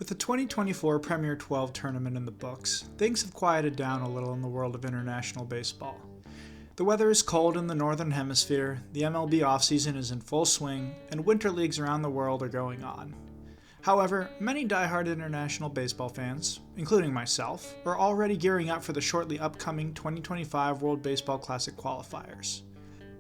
With the 2024 Premier 12 tournament in the books, things have quieted down a little in the world of international baseball. The weather is cold in the Northern Hemisphere, the MLB offseason is in full swing, and winter leagues around the world are going on. However, many die-hard international baseball fans, including myself, are already gearing up for the shortly upcoming 2025 World Baseball Classic qualifiers.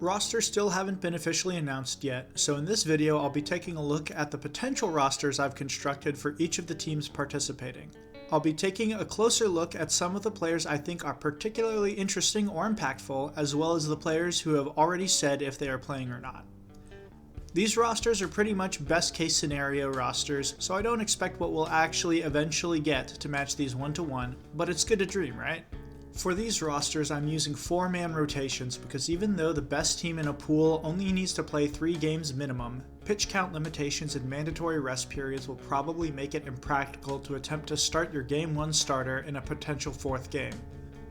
Rosters still haven't been officially announced yet, so in this video I'll be taking a look at the potential rosters I've constructed for each of the teams participating. I'll be taking a closer look at some of the players I think are particularly interesting or impactful, as well as the players who have already said if they are playing or not. These rosters are pretty much best case scenario rosters, so I don't expect what we'll actually eventually get to match these one-to-one, but it's good to dream, right? For these rosters, I'm using 4-man rotations because even though the best team in a pool only needs to play 3 games minimum, pitch count limitations and mandatory rest periods will probably make it impractical to attempt to start your Game 1 starter in a potential 4th game.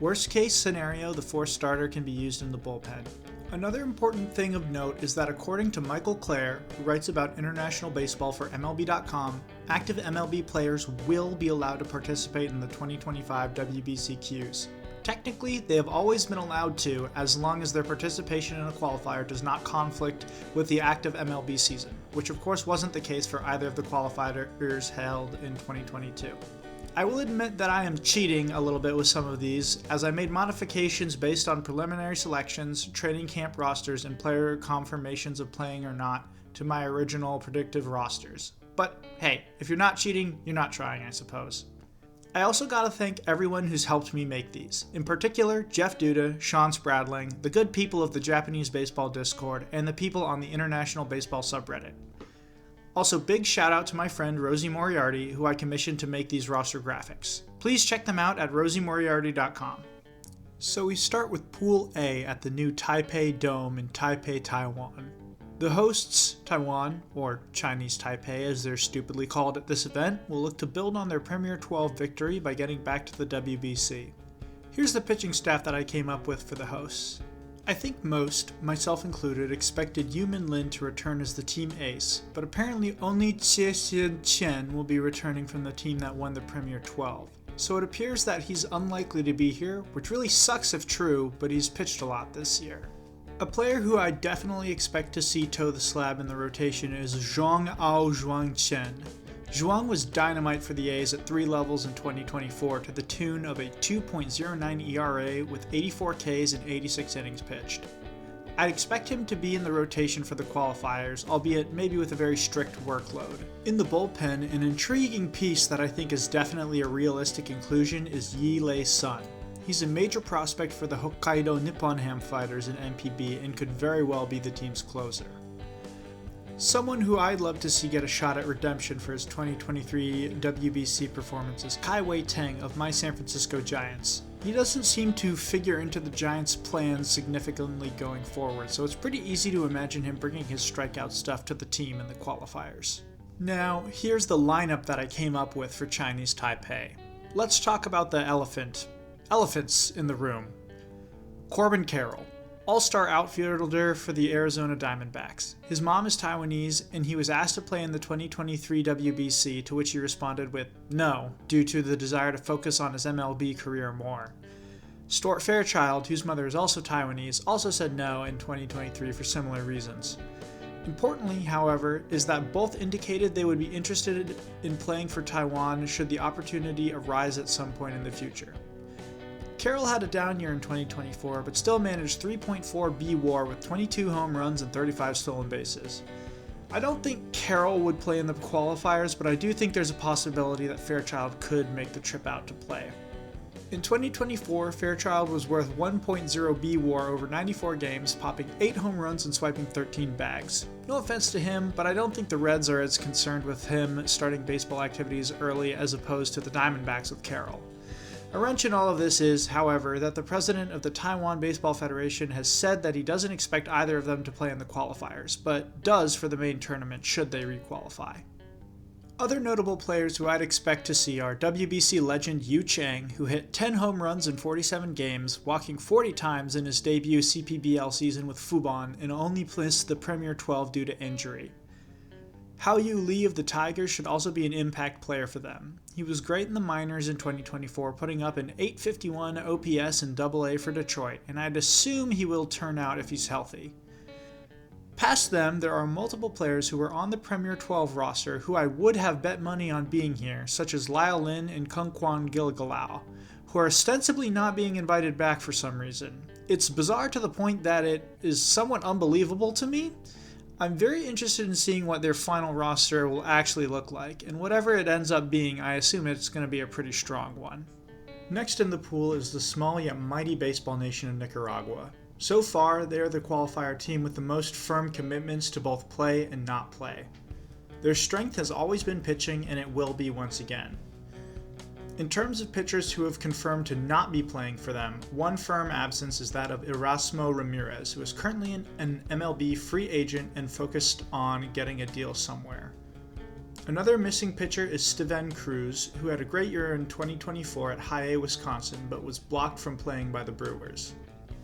Worst case scenario, the 4th starter can be used in the bullpen. Another important thing of note is that according to Michael Clare, who writes about international baseball for MLB.com, active MLB players will be allowed to participate in the 2025 WBCQs. Technically, they have always been allowed to, as long as their participation in a qualifier does not conflict with the active MLB season, which of course wasn't the case for either of the qualifiers held in 2022. I will admit that I am cheating a little bit with some of these, as I made modifications based on preliminary selections, training camp rosters, and player confirmations of playing or not to my original predictive rosters. But hey, if you're not cheating, you're not trying, I suppose. I also gotta thank everyone who's helped me make these. In particular, Jeff Duda, Sean Spradling, the good people of the Japanese Baseball Discord, and the people on the International Baseball subreddit. Also, big shout out to my friend Rosie Moriarty, who I commissioned to make these roster graphics. Please check them out at rosiemoriarty.com. So we start with Pool A at the new Taipei Dome in Taipei, Taiwan. The hosts, Taiwan, or Chinese Taipei as they're stupidly called at this event, will look to build on their Premier 12 victory by getting back to the WBC. Here's the pitching staff that I came up with for the hosts. I think most, myself included, expected Yu Min Lin to return as the team ace, but apparently only Xie Xian Chen will be returning from the team that won the Premier 12. So it appears that he's unlikely to be here, which really sucks if true, but he's pitched a lot this year. A player who I definitely expect to see toe the slab in the rotation is Zhuang Chen. Zhuang was dynamite for the A's at 3 levels in 2024 to the tune of a 2.09 ERA with 84 Ks and 86 innings pitched. I'd expect him to be in the rotation for the qualifiers, albeit maybe with a very strict workload. In the bullpen, an intriguing piece that I think is definitely a realistic inclusion is Yi Lei Sun. He's a major prospect for the Hokkaido Nippon Ham Fighters in NPB and could very well be the team's closer. Someone who I'd love to see get a shot at redemption for his 2023 WBC performance is Kai Wei Teng of my San Francisco Giants. He doesn't seem to figure into the Giants' plans significantly going forward, so it's pretty easy to imagine him bringing his strikeout stuff to the team in the qualifiers. Now, here's the lineup that I came up with for Chinese Taipei. Let's talk about the elephants in the room. Corbin Carroll, all-star outfielder for the Arizona Diamondbacks. His mom is Taiwanese, and he was asked to play in the 2023 WBC, to which he responded with no, due to the desire to focus on his MLB career more. Stuart Fairchild, whose mother is also Taiwanese, also said no in 2023 for similar reasons. Importantly, however, is that both indicated they would be interested in playing for Taiwan should the opportunity arise at some point in the future. Carroll had a down year in 2024, but still managed 3.4 B WAR with 22 home runs and 35 stolen bases. I don't think Carroll would play in the qualifiers, but I do think there's a possibility that Fairchild could make the trip out to play. In 2024, Fairchild was worth 1.0 B WAR over 94 games, popping 8 home runs and swiping 13 bags. No offense to him, but I don't think the Reds are as concerned with him starting baseball activities early as opposed to the Diamondbacks with Carroll. A wrench in all of this is, however, that the president of the Taiwan Baseball Federation has said that he doesn't expect either of them to play in the qualifiers, but does for the main tournament should they requalify. Other notable players who I'd expect to see are WBC legend Yu Chang, who hit 10 home runs in 47 games, walking 40 times in his debut CPBL season with Fubon, and only missed the Premier 12 due to injury. Hao-Yu Lee of the Tigers should also be an impact player for them. He was great in the minors in 2024, putting up an .851 OPS in AA for Detroit, and I'd assume he will turn out if he's healthy. Past them, there are multiple players who were on the Premier 12 roster who I would have bet money on being here, such as Lyle Lin and Kungkwan Gilgalao, who are ostensibly not being invited back for some reason. It's bizarre to the point that it is somewhat unbelievable to me. I'm very interested in seeing what their final roster will actually look like, and whatever it ends up being, I assume it's going to be a pretty strong one. Next in the pool is the small yet mighty baseball nation of Nicaragua. So far, they are the qualifier team with the most firm commitments to both play and not play. Their strength has always been pitching, and it will be once again. In terms of pitchers who have confirmed to not be playing for them, one firm absence is that of Erasmo Ramirez, who is currently an MLB free agent and focused on getting a deal somewhere. Another missing pitcher is Steven Cruz, who had a great year in 2024 at High A, Wisconsin, but was blocked from playing by the Brewers.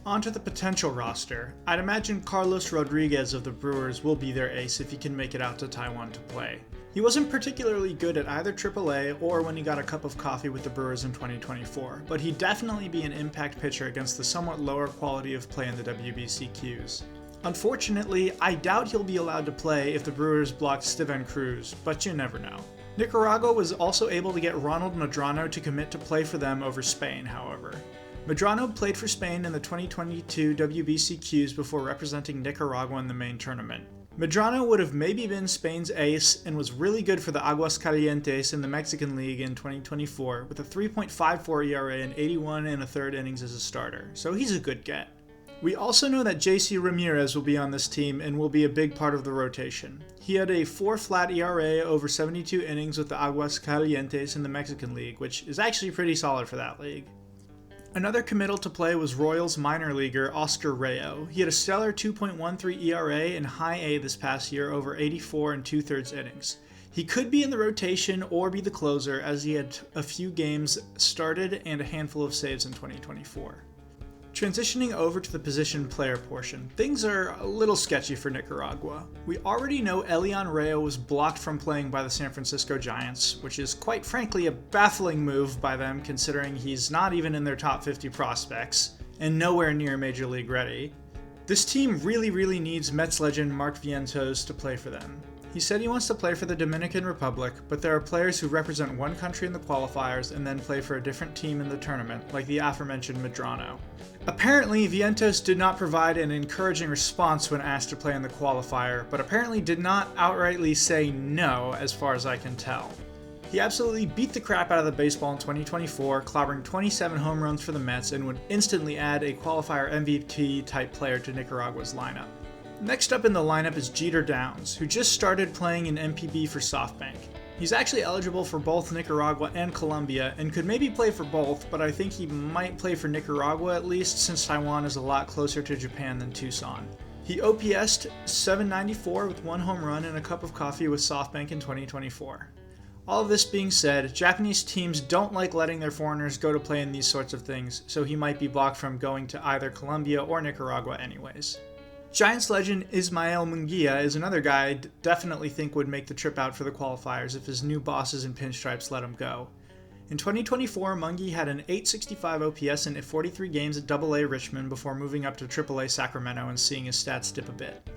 Onto the potential roster. I'd imagine Carlos Rodriguez of the Brewers will be their ace if he can make it out to Taiwan to play. He wasn't particularly good at either AAA or when he got a cup of coffee with the Brewers in 2024, but he'd definitely be an impact pitcher against the somewhat lower quality of play in the WBCQs. Unfortunately, I doubt he'll be allowed to play if the Brewers block Steven Cruz, but you never know. Nicaragua was also able to get Ronald Medrano to commit to play for them over Spain, however. Medrano played for Spain in the 2022 WBCQs before representing Nicaragua in the main tournament. Medrano would have maybe been Spain's ace and was really good for the Aguascalientes in the Mexican League in 2024 with a 3.54 ERA and 81 1/3 innings as a starter, so he's a good get. We also know that JC Ramirez will be on this team and will be a big part of the rotation. He had a 4 flat ERA over 72 innings with the Aguascalientes in the Mexican League, which is actually pretty solid for that league. Another committal to play was Royals minor leaguer Oscar Rayo. He had a stellar 2.13 ERA in High A this past year over 84 2/3 innings. He could be in the rotation or be the closer as he had a few games started and a handful of saves in 2024. Transitioning over to the position player portion, things are a little sketchy for Nicaragua. We already know Elian Rayo was blocked from playing by the San Francisco Giants, which is quite frankly a baffling move by them considering he's not even in their top 50 prospects, and nowhere near Major League ready. This team really needs Mets legend Mark Vientos to play for them. He said he wants to play for the Dominican Republic, but there are players who represent one country in the qualifiers and then play for a different team in the tournament, like the aforementioned Medrano. Apparently, Vientos did not provide an encouraging response when asked to play in the qualifier, but apparently did not outrightly say no, as far as I can tell. He absolutely beat the crap out of the baseball in 2024, clobbering 27 home runs for the Mets, and would instantly add a qualifier MVP-type player to Nicaragua's lineup. Next up in the lineup is Jeter Downs, who just started playing in MPB for SoftBank. He's actually eligible for both Nicaragua and Colombia, and could maybe play for both, but I think he might play for Nicaragua at least, since Taiwan is a lot closer to Japan than Tucson. He OPS'd .794 with 1 home run and a cup of coffee with SoftBank in 2024. All of this being said, Japanese teams don't like letting their foreigners go to play in these sorts of things, so he might be blocked from going to either Colombia or Nicaragua anyways. Giants legend Ismael Munguia is another guy I definitely think would make the trip out for the qualifiers if his new bosses in pinstripes let him go. In 2024, Munguia had an .865 OPS in 43 games at AA Richmond before moving up to AAA Sacramento and seeing his stats dip a bit.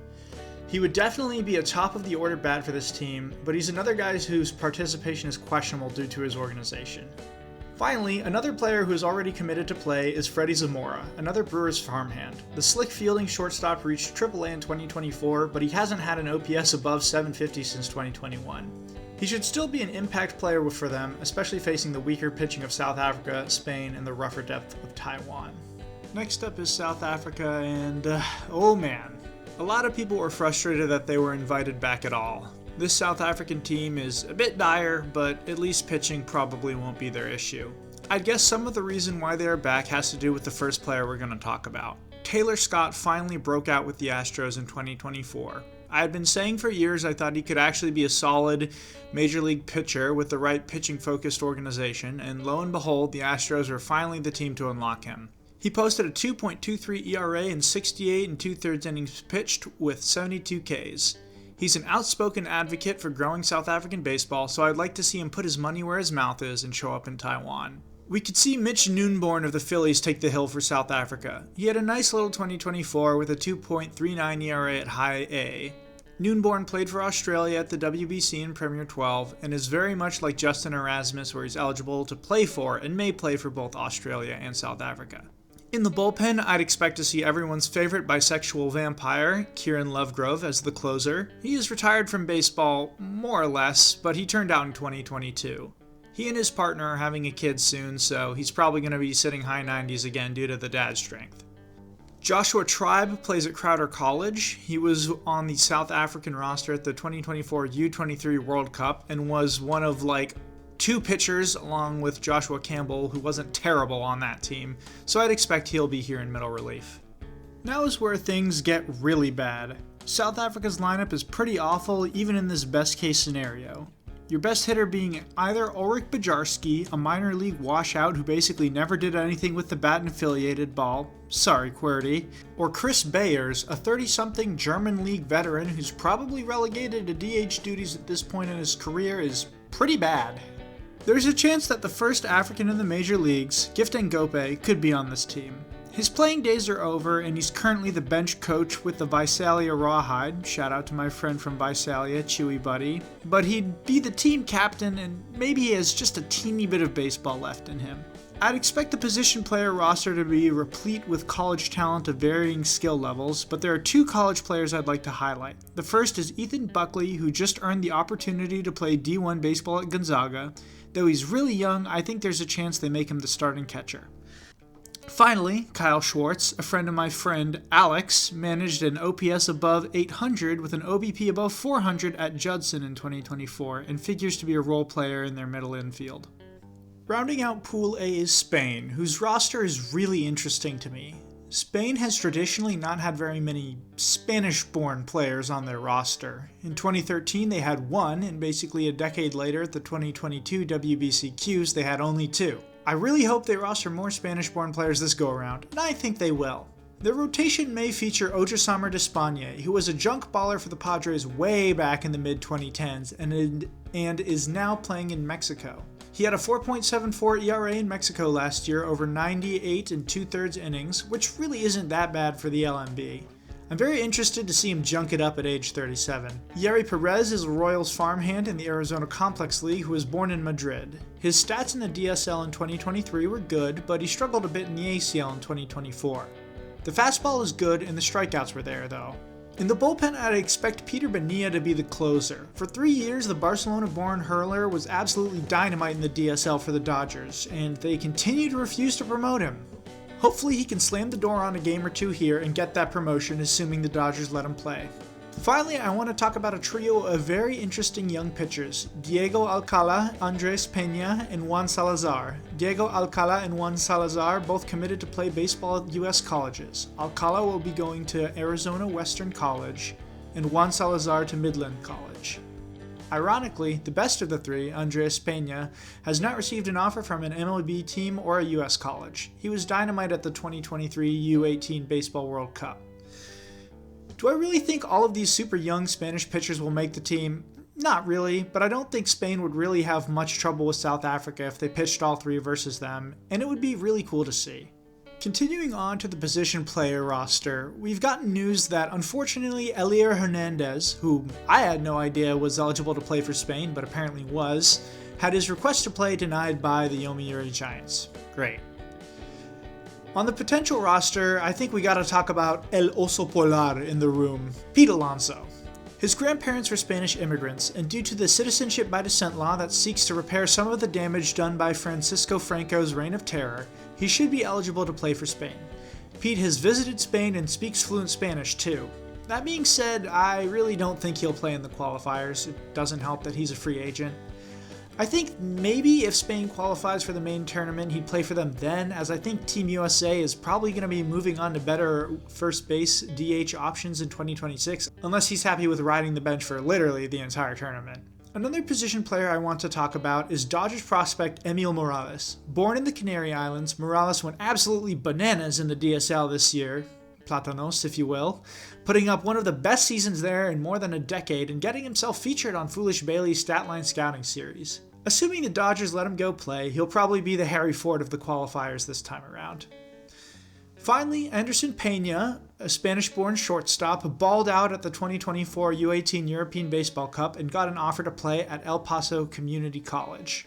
He would definitely be a top-of-the-order bat for this team, but he's another guy whose participation is questionable due to his organization. Finally, another player who is already committed to play is Freddie Zamora, another Brewers farmhand. The slick fielding shortstop reached AAA in 2024, but he hasn't had an OPS above 750 since 2021. He should still be an impact player for them, especially facing the weaker pitching of South Africa, Spain, and the rougher depth of Taiwan. Next up is South Africa, and oh man, a lot of people were frustrated that they were invited back at all. This South African team is a bit dire, but at least pitching probably won't be their issue. I guess some of the reason why they are back has to do with the first player we're going to talk about. Taylor Scott finally broke out with the Astros in 2024. I had been saying for years I thought he could actually be a solid major league pitcher with the right pitching-focused organization, and lo and behold, the Astros are finally the team to unlock him. He posted a 2.23 ERA in 68 2/3 innings pitched with 72 Ks. He's an outspoken advocate for growing South African baseball, so I'd like to see him put his money where his mouth is and show up in Taiwan. We could see Mitch Noonborn of the Phillies take the hill for South Africa. He had a nice little 2024 with a 2.39 ERA at high A. Noonborn played for Australia at the WBC in Premier 12 and is very much like Justin Erasmus, where he's eligible to play for and may play for both Australia and South Africa. In the bullpen, I'd expect to see everyone's favorite bisexual vampire, Kieran Lovegrove, as the closer. He is retired from baseball, more or less, but he turned out in 2022. He and his partner are having a kid soon, so he's probably going to be sitting high 90s again due to the dad strength. Joshua Tribe plays at Crowder College. He was on the South African roster at the 2024 U23 World Cup and was one of two pitchers along with Joshua Campbell, who wasn't terrible on that team, so I'd expect he'll be here in middle relief. Now is where things get really bad. South Africa's lineup is pretty awful even in this best case scenario. Your best hitter being either Ulrich Bajarski, a minor league washout who basically never did anything with the bat and affiliated ball, sorry QWERTY, or Chris Bayers, a 30-something German league veteran who's probably relegated to DH duties at this point in his career is pretty bad. There's a chance that the first African in the major leagues, Gift Ngope, could be on this team. His playing days are over, and he's currently the bench coach with the Visalia Rawhide, shout out to my friend from Visalia, Chewy Buddy, but he'd be the team captain, and maybe he has just a teeny bit of baseball left in him. I'd expect the position player roster to be replete with college talent of varying skill levels, but there are two college players I'd like to highlight. The first is Ethan Buckley, who just earned the opportunity to play D1 baseball at Gonzaga. Though he's really young, I think there's a chance they make him the starting catcher. Finally, Kyle Schwartz, a friend of my friend Alex, managed an OPS above 800 with an OBP above 400 at Judson in 2024 and figures to be a role player in their middle infield. Rounding out Pool A is Spain, whose roster is really interesting to me. Spain has traditionally not had very many Spanish-born players on their roster. In 2013 they had one, and basically a decade later at the 2022 WBCQs they had only two. I really hope they roster more Spanish-born players this go-around, and I think they will. Their rotation may feature Ojasamar Despaigne, who was a junk baller for the Padres way back in the mid-2010s and is now playing in Mexico. He had a 4.74 ERA in Mexico last year over 98 and 2/3 innings, which really isn't that bad for the LMB. I'm very interested to see him junk it up at age 37. Yeri Perez is a Royals farmhand in the Arizona Complex League who was born in Madrid. His stats in the DSL in 2023 were good, but he struggled a bit in the ACL in 2024. The fastball is good and the strikeouts were there, though. In the bullpen, I'd expect Peter Bonilla to be the closer. For 3 years, the Barcelona-born hurler was absolutely dynamite in the DSL for the Dodgers, and they continue to refuse to promote him. Hopefully he can slam the door on a game or two here and get that promotion, assuming the Dodgers let him play. Finally, I want to talk about a trio of very interesting young pitchers, Diego Alcala, Andres Peña, and Juan Salazar. Diego Alcala and Juan Salazar both committed to play baseball at U.S. colleges. Alcala will be going to Arizona Western College, and Juan Salazar to Midland College. Ironically, the best of the three, Andres Peña, has not received an offer from an MLB team or a U.S. college. He was dynamite at the 2023 U18 Baseball World Cup. Do I really think all of these super young Spanish pitchers will make the team? Not really, but I don't think Spain would really have much trouble with South Africa if they pitched all three versus them, and it would be really cool to see. Continuing on to the position player roster, we've gotten news that unfortunately Elier Hernandez, who I had no idea was eligible to play for Spain but apparently was, had his request to play denied by the Yomiuri Giants. Great. On the potential roster, I think we gotta talk about El Oso Polar in the room, Pete Alonso. His grandparents were Spanish immigrants, and due to the citizenship by descent law that seeks to repair some of the damage done by Francisco Franco's reign of terror, he should be eligible to play for Spain. Pete has visited Spain and speaks fluent Spanish too. That being said, I really don't think he'll play in the qualifiers. It doesn't help that he's a free agent. I think maybe if Spain qualifies for the main tournament, he'd play for them then, as I think Team USA is probably going to be moving on to better first base DH options in 2026, unless he's happy with riding the bench for literally the entire tournament. Another position player I want to talk about is Dodgers prospect Emil Morales. Born in the Canary Islands, Morales went absolutely bananas in the DSL this year. Platanos if you will, putting up one of the best seasons there in more than a decade and getting himself featured on Foolish Bailey's Statline Scouting Series. Assuming the Dodgers let him go play, he'll probably be the Harry Ford of the qualifiers this time around. Finally, Anderson Peña, a Spanish-born shortstop, balled out at the 2024 U18 European Baseball Cup and got an offer to play at El Paso Community College.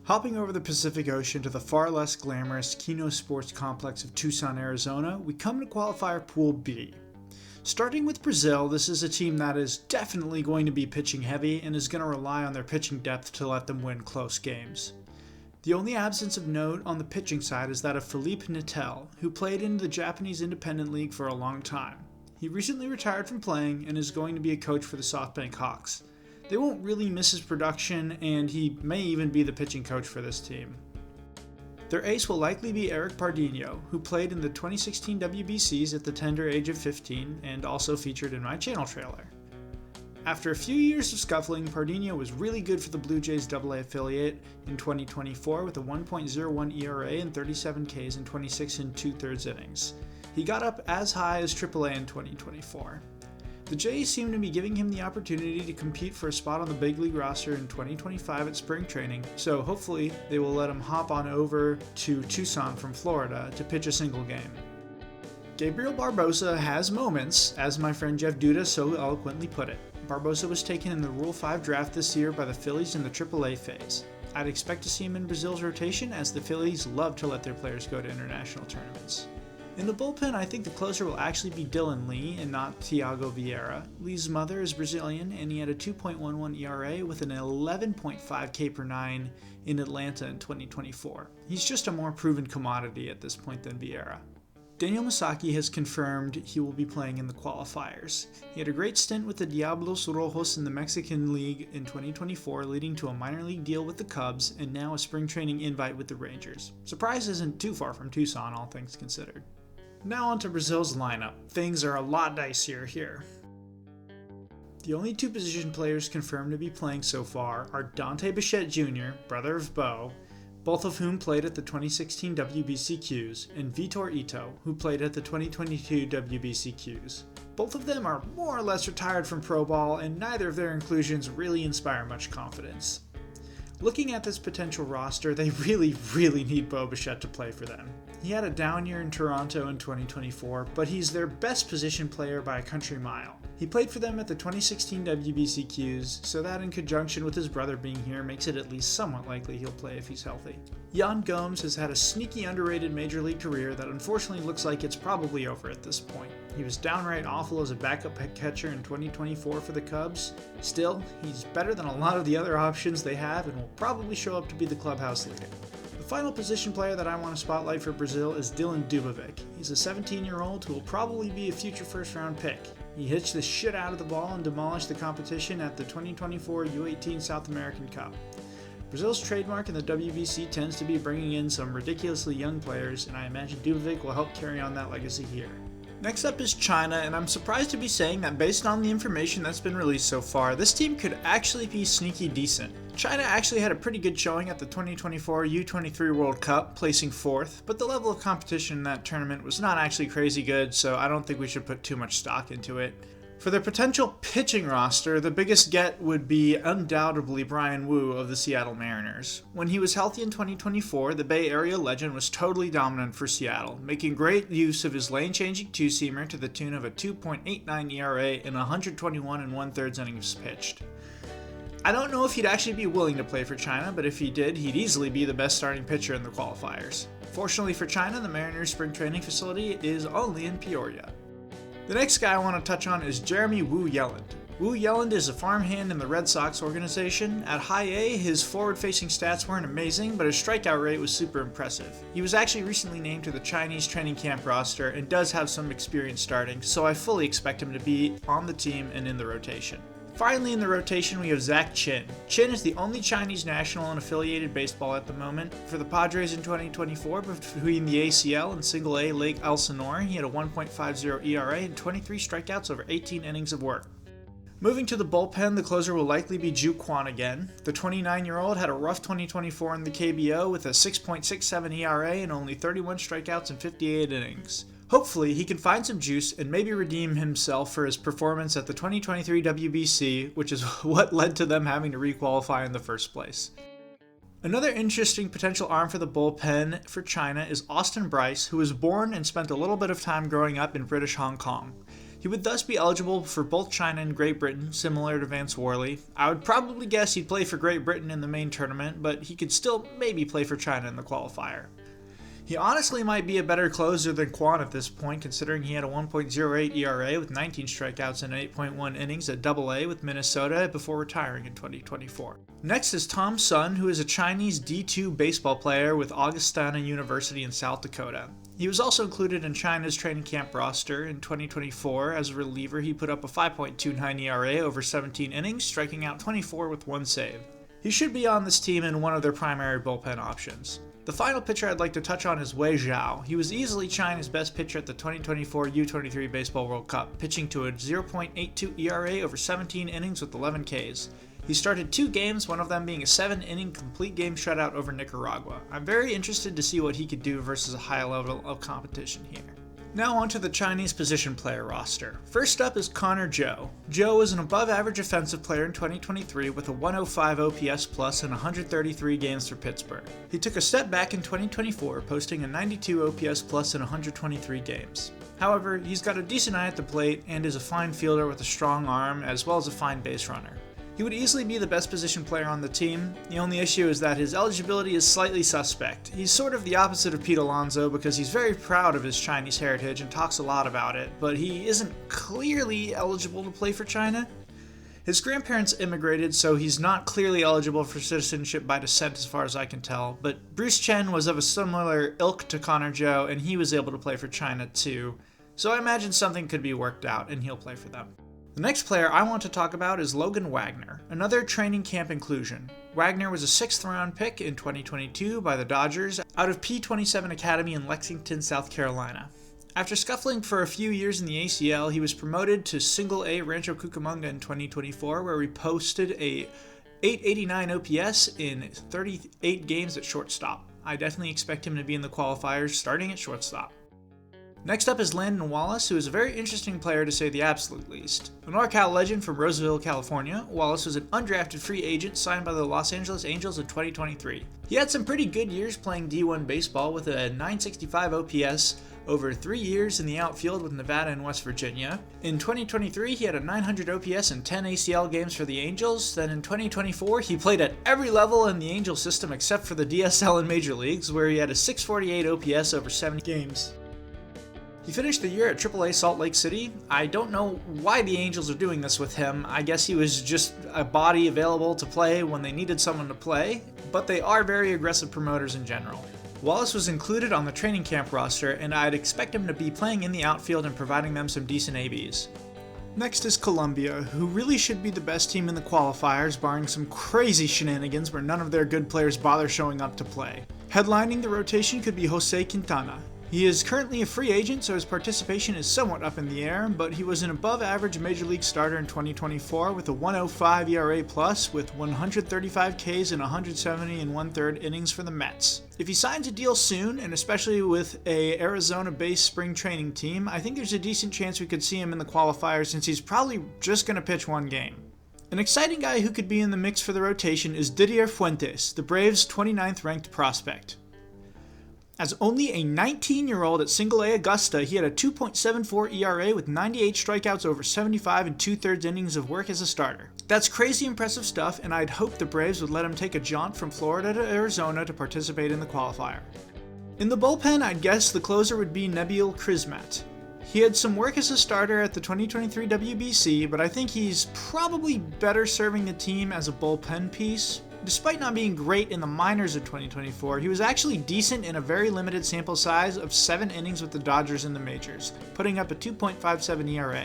Hopping over the Pacific Ocean to the far less glamorous Kino Sports Complex of Tucson, Arizona, we come to qualifier Pool B. Starting with Brazil, this is a team that is definitely going to be pitching heavy and is going to rely on their pitching depth to let them win close games. The only absence of note on the pitching side is that of Felipe Natel, who played in the Japanese Independent League for a long time. He recently retired from playing and is going to be a coach for the SoftBank Hawks. They won't really miss his production, and he may even be the pitching coach for this team. Their ace will likely be Eric Pardinho, who played in the 2016 WBCs at the tender age of 15 and also featured in my channel trailer. After a few years of scuffling, Pardinho was really good for the Blue Jays AA affiliate in 2024 with a 1.01 ERA and 37 Ks in 26 2/3 innings. He got up as high as AAA in 2024. The Jays seem to be giving him the opportunity to compete for a spot on the big league roster in 2025 at spring training, so hopefully they will let him hop on over to Tucson from Florida to pitch a single game. Gabriel Barbosa has moments, as my friend Jeff Duda so eloquently put it. Barbosa was taken in the Rule 5 draft this year by the Phillies in the AAA phase. I'd expect to see him in Brazil's rotation, as the Phillies love to let their players go to international tournaments. In the bullpen, I think the closer will actually be Dylan Lee and not Thiago Vieira. Lee's mother is Brazilian, and he had a 2.11 ERA with an 11.5 K per 9 in Atlanta in 2024. He's just a more proven commodity at this point than Vieira. Daniel Masaki has confirmed he will be playing in the qualifiers. He had a great stint with the Diablos Rojos in the Mexican League in 2024, leading to a minor league deal with the Cubs and now a spring training invite with the Rangers. Surprise isn't too far from Tucson, all things considered. Now on to Brazil's lineup. Things are a lot dicier here. The only two position players confirmed to be playing so far are Dante Bichette Jr., brother of Bo, both of whom played at the 2016 WBCQs, and Vitor Ito, who played at the 2022 WBCQs. Both of them are more or less retired from pro ball, and neither of their inclusions really inspire much confidence. Looking at this potential roster, they really need Bo Bichette to play for them. He had a down year in Toronto in 2024, but he's their best position player by a country mile. He played for them at the 2016 WBCQs, so that in conjunction with his brother being here makes it at least somewhat likely he'll play if he's healthy. Yan Gomes has had a sneaky underrated major league career that unfortunately looks like it's probably over at this point. He was downright awful as a backup catcher in 2024 for the Cubs. Still, he's better than a lot of the other options they have and will probably show up to be the clubhouse leader. The final position player that I want to spotlight for Brazil is Dylan Dubovic. He's a 17-year-old who will probably be a future first-round pick. He hitched the shit out of the ball and demolished the competition at the 2024 U18 South American Cup. Brazil's trademark in the WBC tends to be bringing in some ridiculously young players, and I imagine Dubovic will help carry on that legacy here. Next up is China, and I'm surprised to be saying that based on the information that's been released so far, this team could actually be sneaky decent. China actually had a pretty good showing at the 2024 U23 World Cup, placing 4th, but the level of competition in that tournament was not actually crazy good, so I don't think we should put too much stock into it. For their potential pitching roster, the biggest get would be undoubtedly Brian Wu of the Seattle Mariners. When he was healthy in 2024, the Bay Area legend was totally dominant for Seattle, making great use of his lane-changing two-seamer to the tune of a 2.89 ERA in 121 1/3 innings pitched. I don't know if he'd actually be willing to play for China, but if he did, he'd easily be the best starting pitcher in the qualifiers. Fortunately for China, the Mariners' spring training facility is only in Peoria. The next guy I want to touch on is Jeremy Wu Yelland. Wu Yelland is a farmhand in the Red Sox organization. At high A, his forward-facing stats weren't amazing, but his strikeout rate was super impressive. He was actually recently named to the Chinese training camp roster and does have some experience starting, so I fully expect him to be on the team and in the rotation. Finally, in the rotation, we have Zach Chin. Chin is the only Chinese national in affiliated baseball at the moment. For the Padres in 2024, between the ACL and Single A Lake Elsinore, he had a 1.50 ERA and 23 strikeouts over 18 innings of work. Moving to the bullpen, the closer will likely be Ju Quan again. The 29-year-old had a rough 2024 in the KBO with a 6.67 ERA and only 31 strikeouts in 58 innings. Hopefully, he can find some juice and maybe redeem himself for his performance at the 2023 WBC, which is what led to them having to requalify in the first place. Another interesting potential arm for the bullpen for China is Austin Bryce, who was born and spent a little bit of time growing up in British Hong Kong. He would thus be eligible for both China and Great Britain, similar to Vance Worley. I would probably guess he'd play for Great Britain in the main tournament, but he could still maybe play for China in the qualifier. He honestly might be a better closer than Quan at this point, considering he had a 1.08 ERA with 19 strikeouts and 8.1 innings at AA with Minnesota before retiring in 2024. Next is Tom Sun, who is a Chinese D2 baseball player with Augustana University in South Dakota. He was also included in China's training camp roster in 2024. As a reliever, he put up a 5.29 ERA over 17 innings, striking out 24 with 1 save. He should be on this team and one of their primary bullpen options. The final pitcher I'd like to touch on is Wei Zhao. He was easily China's best pitcher at the 2024 U23 Baseball World Cup, pitching to a 0.82 ERA over 17 innings with 11 Ks. He started 2 games, one of them being a 7-inning complete game shutout over Nicaragua. I'm very interested to see what he could do versus a high level of competition here. Now on to the Chinese position player roster. First up is Connor Zhou. Zhou is an above-average offensive player in 2023 with a 105 OPS plus and 133 games for Pittsburgh. He took a step back in 2024, posting a 92 OPS plus in 123 games. However, he's got a decent eye at the plate and is a fine fielder with a strong arm as well as a fine base runner. He would easily be the best position player on the team. The only issue is that his eligibility is slightly suspect. He's sort of the opposite of Pete Alonso because he's very proud of his Chinese heritage and talks a lot about it, but he isn't clearly eligible to play for China. His grandparents immigrated, so he's not clearly eligible for citizenship by descent as far as I can tell, but Bruce Chen was of a similar ilk to Connor Zhou, and he was able to play for China too, so I imagine something could be worked out and he'll play for them. The next player I want to talk about is Logan Wagner, another training camp inclusion. Wagner was a 6th round pick in 2022 by the Dodgers out of P27 Academy in Lexington, South Carolina. After scuffling for a few years in the ACL, he was promoted to Single-A Rancho Cucamonga in 2024, where he posted a 889 OPS in 38 games at shortstop. I definitely expect him to be in the qualifiers starting at shortstop. Next up is Landon Wallace, who is a very interesting player to say the absolute least. A NorCal legend from Roseville, California, Wallace was an undrafted free agent signed by the Los Angeles Angels in 2023. He had some pretty good years playing D1 baseball with a 965 OPS over 3 years in the outfield with Nevada and West Virginia. In 2023, he had a 900 OPS and 10 ACL games for the Angels. Then in 2024, he played at every level in the Angel system except for the DSL and Major Leagues, where he had a 648 OPS over 70 games. He finished the year at AAA Salt Lake City. I don't know why the Angels are doing this with him. I guess he was just a body available to play when they needed someone to play, but they are very aggressive promoters in general. Wallace was included on the training camp roster, and I'd expect him to be playing in the outfield and providing them some decent ABs. Next is Colombia, who really should be the best team in the qualifiers, barring some crazy shenanigans where none of their good players bother showing up to play. Headlining the rotation could be Jose Quintana. He is currently a free agent, so his participation is somewhat up in the air, but he was an above-average Major League starter in 2024 with a 105 ERA plus with 135 Ks and 170 1/3 innings for the Mets. If he signs a deal soon, and especially with a Arizona-based spring training team, I think there's a decent chance we could see him in the qualifiers since he's probably just going to pitch 1 game. An exciting guy who could be in the mix for the rotation is Didier Fuentes, the Braves' 29th ranked prospect. As only a 19-year-old at Single-A Augusta, he had a 2.74 ERA with 98 strikeouts over 75 2/3 innings of work as a starter. That's crazy impressive stuff, and I'd hope the Braves would let him take a jaunt from Florida to Arizona to participate in the qualifier. In the bullpen, I'd guess the closer would be Nabil Crismat. He had some work as a starter at the 2023 WBC, but I think he's probably better serving the team as a bullpen piece. Despite not being great in the minors of 2024, he was actually decent in a very limited sample size of 7 innings with the Dodgers in the majors, putting up a 2.57 ERA.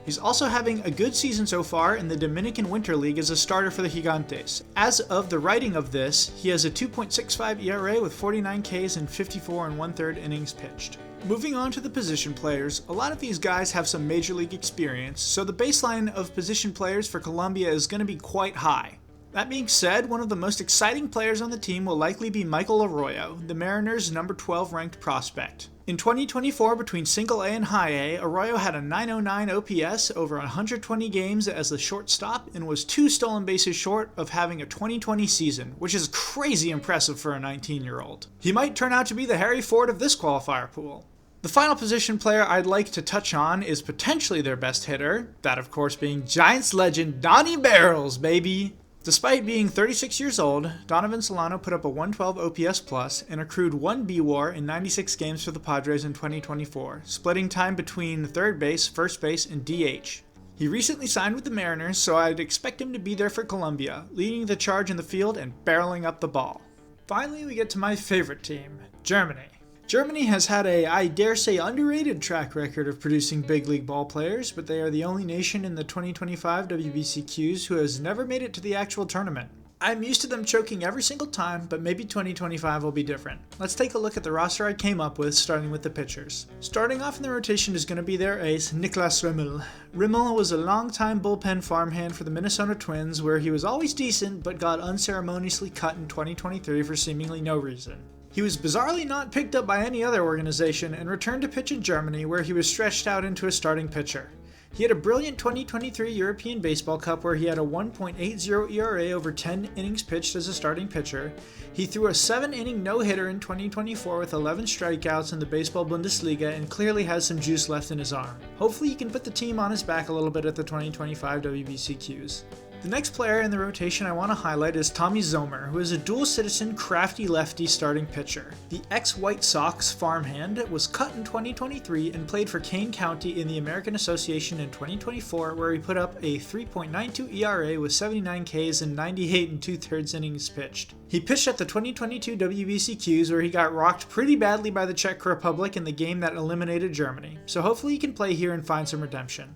He's also having a good season so far in the Dominican Winter League as a starter for the Gigantes. As of the writing of this, he has a 2.65 ERA with 49 Ks and 54 1/3 innings pitched. Moving on to the position players, a lot of these guys have some major league experience, so the baseline of position players for Colombia is going to be quite high. That being said, one of the most exciting players on the team will likely be Michael Arroyo, the Mariners' number 12 ranked prospect. In 2024, between single A and high A, Arroyo had a 909 OPS over 120 games as the shortstop and was 2 stolen bases short of having a 2020 season, which is crazy impressive for a 19-year-old. He might turn out to be the Harry Ford of this qualifier pool. The final position player I'd like to touch on is potentially their best hitter, that of course being Giants legend Donnie Barrels, baby! Despite being 36 years old, Donovan Solano put up a 112 OPS plus and accrued 1 B-WAR in 96 games for the Padres in 2024, splitting time between third base, first base, and DH. He recently signed with the Mariners, so I'd expect him to be there for Colombia, leading the charge in the field and barreling up the ball. Finally, we get to my favorite team, Germany. Germany has had a, I dare say, underrated track record of producing big league ball players, but they are the only nation in the 2025 WBCQs who has never made it to the actual tournament. I'm used to them choking every single time, but maybe 2025 will be different. Let's take a look at the roster I came up with, starting with the pitchers. Starting off in the rotation is going to be their ace, Niklas Rimmel. Rimmel was a longtime bullpen farmhand for the Minnesota Twins, where he was always decent, but got unceremoniously cut in 2023 for seemingly no reason. He was bizarrely not picked up by any other organization and returned to pitch in Germany, where he was stretched out into a starting pitcher. He had a brilliant 2023 European Baseball Cup where he had a 1.80 ERA over 10 innings pitched as a starting pitcher. He threw a 7-inning no-hitter in 2024 with 11 strikeouts in the Baseball Bundesliga and clearly has some juice left in his arm. Hopefully he can put the team on his back a little bit at the 2025 WBCQs. The next player in the rotation I want to highlight is Tommy Zomer, who is a dual-citizen, crafty lefty starting pitcher. The ex-White Sox farmhand was cut in 2023 and played for Kane County in the American Association in 2024, where he put up a 3.92 ERA with 79 Ks and 98 2/3 innings pitched. He pitched at the 2022 WBCQs, where he got rocked pretty badly by the Czech Republic in the game that eliminated Germany, so hopefully he can play here and find some redemption.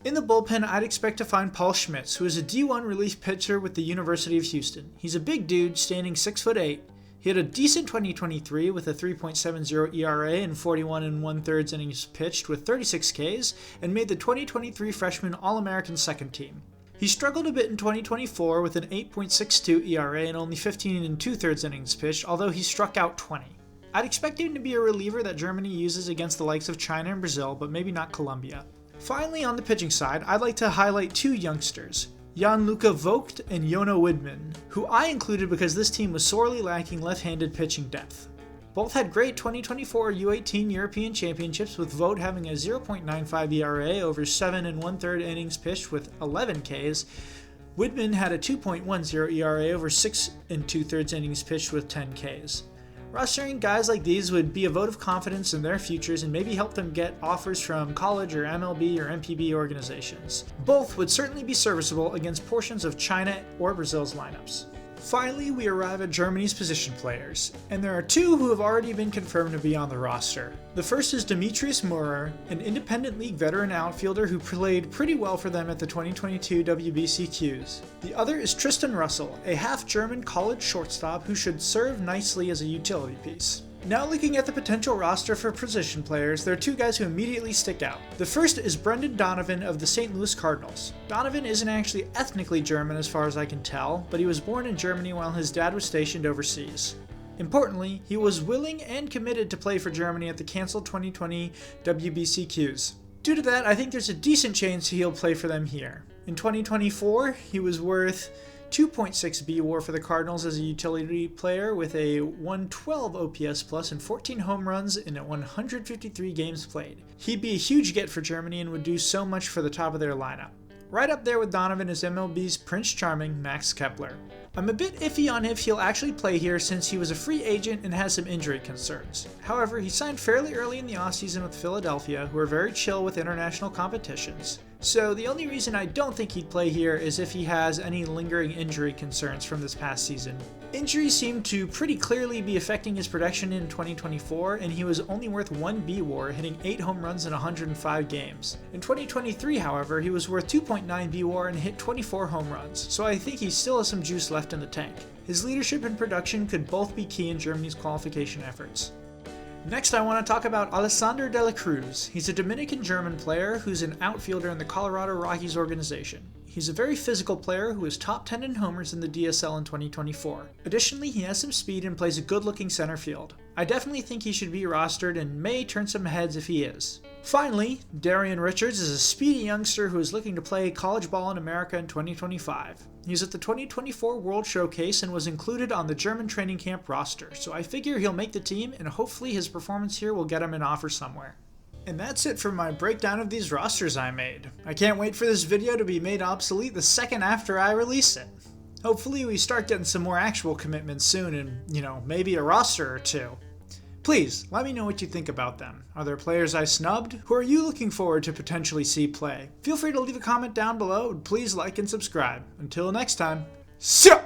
In the bullpen, I'd expect to find Paul Schmitz, who is a D1 relief pitcher with the University of Houston. He's a big dude, standing 6'8". He had a decent 2023 with a 3.70 ERA and 41 1/3 innings pitched with 36 Ks, and made the 2023 freshman All-American second team. He struggled a bit in 2024 with an 8.62 ERA and only 15 2/3 innings pitched, although he struck out 20. I'd expect him to be a reliever that Germany uses against the likes of China and Brazil, but maybe not Colombia. Finally, on the pitching side, I'd like to highlight 2 youngsters, Jan-Luca Vogt and Jono Widman, who I included because this team was sorely lacking left-handed pitching depth. Both had great 2024 U18 European Championships, with Vogt having a 0.95 ERA over 7 1/3 innings pitched with 11 Ks. Widman had a 2.10 ERA over 6 2/3 innings pitched with 10 Ks. Rostering guys like these would be a vote of confidence in their futures and maybe help them get offers from college or MLB or MPB organizations. Both would certainly be serviceable against portions of China or Brazil's lineups. Finally, we arrive at Germany's position players, and there are 2 who have already been confirmed to be on the roster. The first is Demetrius Maurer, an independent league veteran outfielder who played pretty well for them at the 2022 WBCQs. The other is Tristan Russell, a half-German college shortstop who should serve nicely as a utility piece. Now looking at the potential roster for position players, there are 2 guys who immediately stick out. The first is Brendan Donovan of the St. Louis Cardinals. Donovan isn't actually ethnically German as far as I can tell, but he was born in Germany while his dad was stationed overseas. Importantly, he was willing and committed to play for Germany at the cancelled 2020 WBCQs. Due to that, I think there's a decent chance he'll play for them here. In 2024, he was worth 2.6 B-WAR for the Cardinals as a utility player with a 112 OPS plus and 14 home runs in 153 games played. He'd be a huge get for Germany and would do so much for the top of their lineup. Right up there with Donovan is MLB's Prince Charming, Max Kepler. I'm a bit iffy on if he'll actually play here since he was a free agent and has some injury concerns. However, he signed fairly early in the offseason with Philadelphia, who are very chill with international competitions. So the only reason I don't think he'd play here is if he has any lingering injury concerns from this past season. Injuries seem to pretty clearly be affecting his production in 2024, and he was only worth 1 B-WAR, hitting 8 home runs in 105 games. In 2023, however, he was worth 2.9 B-WAR and hit 24 home runs, so I think he still has some juice left in the tank. His leadership and production could both be key in Germany's qualification efforts. Next, I want to talk about Alessandro de la Cruz. He's a Dominican-German player who's an outfielder in the Colorado Rockies organization. He's a very physical player who is top 10 in homers in the DSL in 2024. Additionally, he has some speed and plays a good-looking center field. I definitely think he should be rostered and may turn some heads if he is. Finally, Darian Richards is a speedy youngster who is looking to play college ball in America in 2025. He's at the 2024 World Showcase and was included on the German training camp roster, so I figure he'll make the team and hopefully his performance here will get him an offer somewhere. And that's it for my breakdown of these rosters I made. I can't wait for this video to be made obsolete the second after I release it. Hopefully we start getting some more actual commitments soon and, maybe a roster or two. Please, let me know what you think about them. Are there players I snubbed? Who are you looking forward to potentially see play? Feel free to leave a comment down below and please like and subscribe. Until next time, see ya!